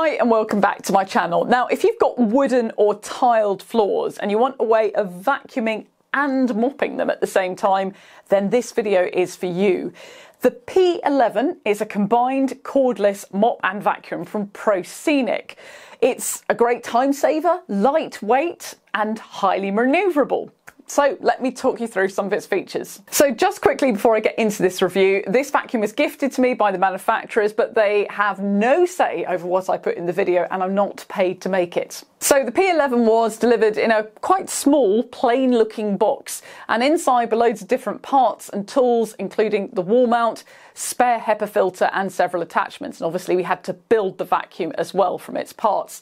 Hi and welcome back to my channel. Now, if you've got wooden or tiled floors and you want a way of vacuuming and mopping them at the same time, then this video is for you. The P11 is a combined cordless mop and vacuum from Proscenic. It's a great time saver, lightweight and highly manoeuvrable. So let me talk you through some of its features. So just quickly before I get into this review, this vacuum was gifted to me by the manufacturers, but they have no say over what I put in the video and I'm not paid to make it. So the P11 was delivered in a quite small, plain looking box, and inside were loads of different parts and tools, including the wall mount, spare HEPA filter and several attachments. And obviously we had to build the vacuum as well from its parts.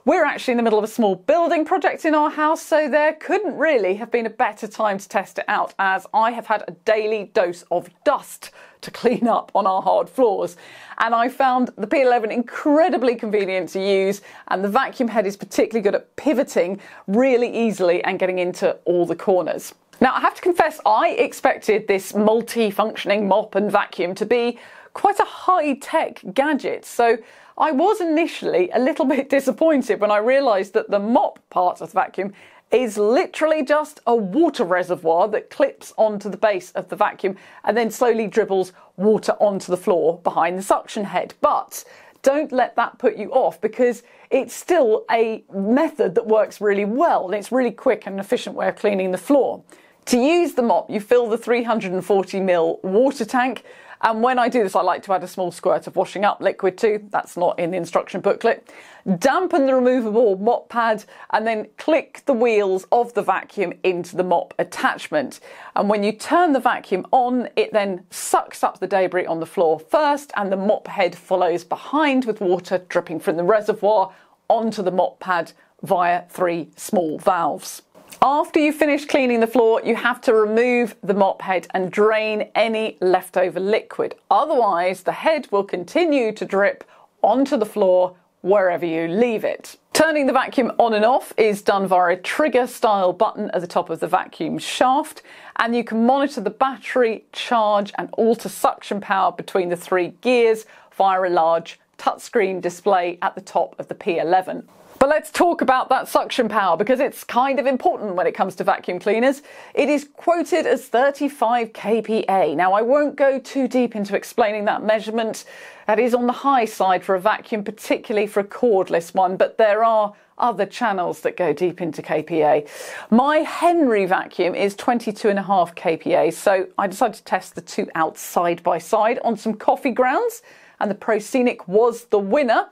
We're actually in the middle of a small building project in our house, so there couldn't really have been a better time to test it out, as I have had a daily dose of dust to clean up on our hard floors. And I found the P11 incredibly convenient to use, and the vacuum head is particularly good at pivoting really easily and getting into all the corners. Now, I have to confess, I expected this multi-functioning mop and vacuum to be quite a high-tech gadget, so I was initially a little bit disappointed when I realised that the mop part of the vacuum is literally just a water reservoir that clips onto the base of the vacuum and then slowly dribbles water onto the floor behind the suction head. But don't let that put you off, because it's still a method that works really well and it's really quick and efficient way of cleaning the floor. To use the mop, you fill the 340ml water tank. And when I do this, I like to add a small squirt of washing up liquid too. That's not in the instruction booklet. Dampen the removable mop pad and then click the wheels of the vacuum into the mop attachment. And when you turn the vacuum on, it then sucks up the debris on the floor first, and the mop head follows behind with water dripping from the reservoir onto the mop pad via 3 small valves. After you finish cleaning the floor, you have to remove the mop head and drain any leftover liquid. Otherwise, the head will continue to drip onto the floor wherever you leave it. Turning the vacuum on and off is done via a trigger-style button at the top of the vacuum shaft, and you can monitor the battery, charge and alter suction power between the 3 gears via a large touchscreen display at the top of the P11. But let's talk about that suction power, because it's kind of important when it comes to vacuum cleaners. It is quoted as 35 kPa. Now, I won't go too deep into explaining that measurement. That is on the high side for a vacuum, particularly for a cordless one, but there are other channels that go deep into kPa. My Henry vacuum is 22.5 kPa, so I decided to test the two out side by side on some coffee grounds, and the Proscenic was the winner.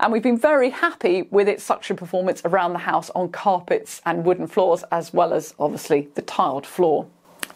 And we've been very happy with its suction performance around the house on carpets and wooden floors, as well as obviously the tiled floor.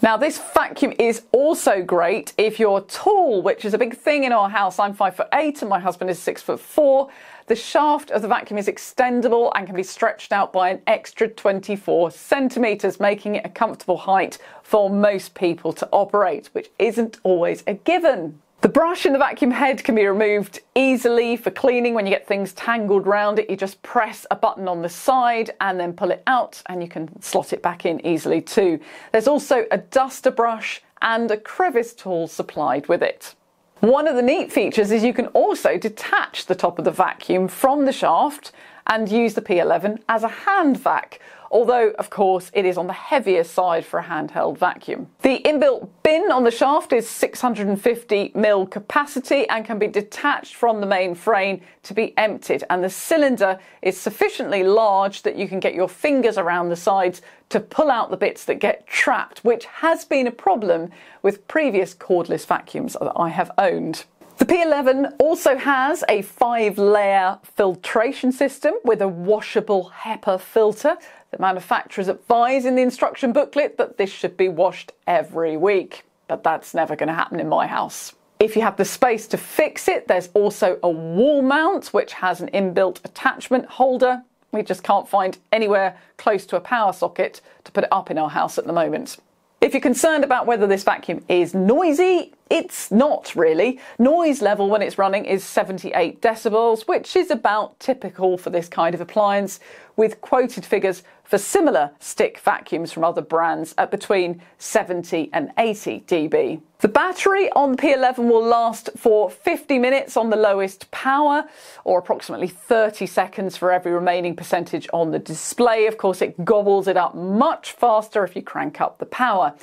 Now, this vacuum is also great if you're tall, which is a big thing in our house. I'm 5'8" and my husband is 6'4". The shaft of the vacuum is extendable and can be stretched out by an extra 24 centimetres, making it a comfortable height for most people to operate, which isn't always a given. The brush in the vacuum head can be removed easily for cleaning. When you get things tangled around it, you just press a button on the side and then pull it out, and you can slot it back in easily too. There's also a duster brush and a crevice tool supplied with it. One of the neat features is you can also detach the top of the vacuum from the shaft and use the P11 as a hand vac, although of course it is on the heavier side for a handheld vacuum. The inbuilt bin on the shaft is 650ml capacity and can be detached from the main frame to be emptied, and the cylinder is sufficiently large that you can get your fingers around the sides to pull out the bits that get trapped, which has been a problem with previous cordless vacuums that I have owned. The P11 also has a 5-layer filtration system with a washable HEPA filter. The manufacturers advise in the instruction booklet that this should be washed every week, but that's never going to happen in my house. If you have the space to fix it, there's also a wall mount which has an inbuilt attachment holder. We just can't find anywhere close to a power socket to put it up in our house at the moment. If you're concerned about whether this vacuum is noisy, it's not really. Noise level when it's running is 78 decibels, which is about typical for this kind of appliance, with quoted figures for similar stick vacuums from other brands at between 70 and 80 dB. The battery on the P11 will last for 50 minutes on the lowest power, or approximately 30 seconds for every remaining percentage on the display. Of course, it gobbles it up much faster if you crank up the power.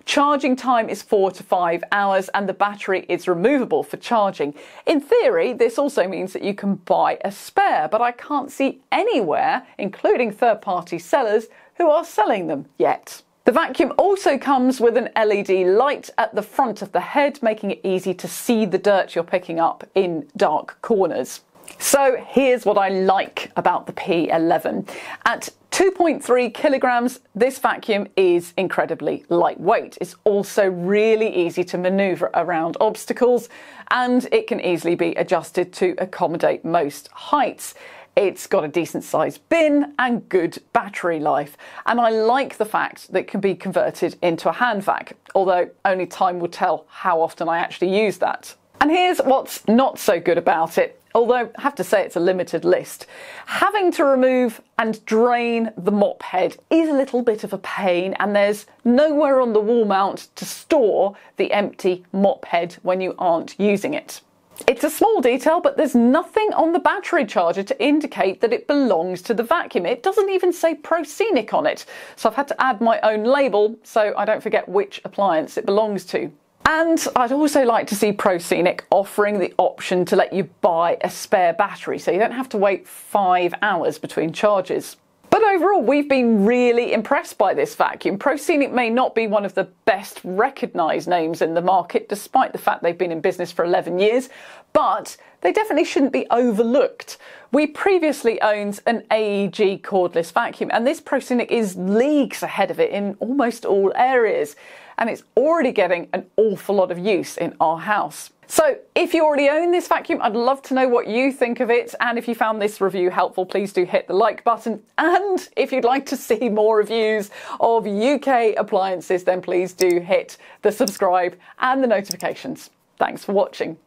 Charging time is 4 to 5 hours and the battery is removable for charging. In theory, this also means that you can buy a spare, but I can't see anywhere, including third-party sellers, who are selling them yet. The vacuum also comes with an LED light at the front of the head, making it easy to see the dirt you're picking up in dark corners. So here's what I like about the P11. At 2.3 kilograms, this vacuum is incredibly lightweight. It's also really easy to maneuver around obstacles, and it can easily be adjusted to accommodate most heights. It's got a decent sized bin and good battery life. And I like the fact that it can be converted into a hand vac, although only time will tell how often I actually use that. And here's what's not so good about it, although I have to say it's a limited list. Having to remove and drain the mop head is a little bit of a pain, and there's nowhere on the wall mount to store the empty mop head when you aren't using it. It's a small detail, but there's nothing on the battery charger to indicate that it belongs to the vacuum. It doesn't even say Proscenic on it, so I've had to add my own label so I don't forget which appliance it belongs to. And I'd also like to see Proscenic offering the option to let you buy a spare battery, so you don't have to wait 5 hours between charges. But overall, we've been really impressed by this vacuum. Proscenic may not be one of the best recognised names in the market, despite the fact they've been in business for 11 years, but they definitely shouldn't be overlooked. We previously owned an AEG cordless vacuum, and this Proscenic is leagues ahead of it in almost all areas, and it's already getting an awful lot of use in our house. So if you already own this vacuum, I'd love to know what you think of it, and if you found this review helpful, please do hit the like button, and if you'd like to see more reviews of UK appliances, then please do hit the subscribe and the notifications. Thanks for watching.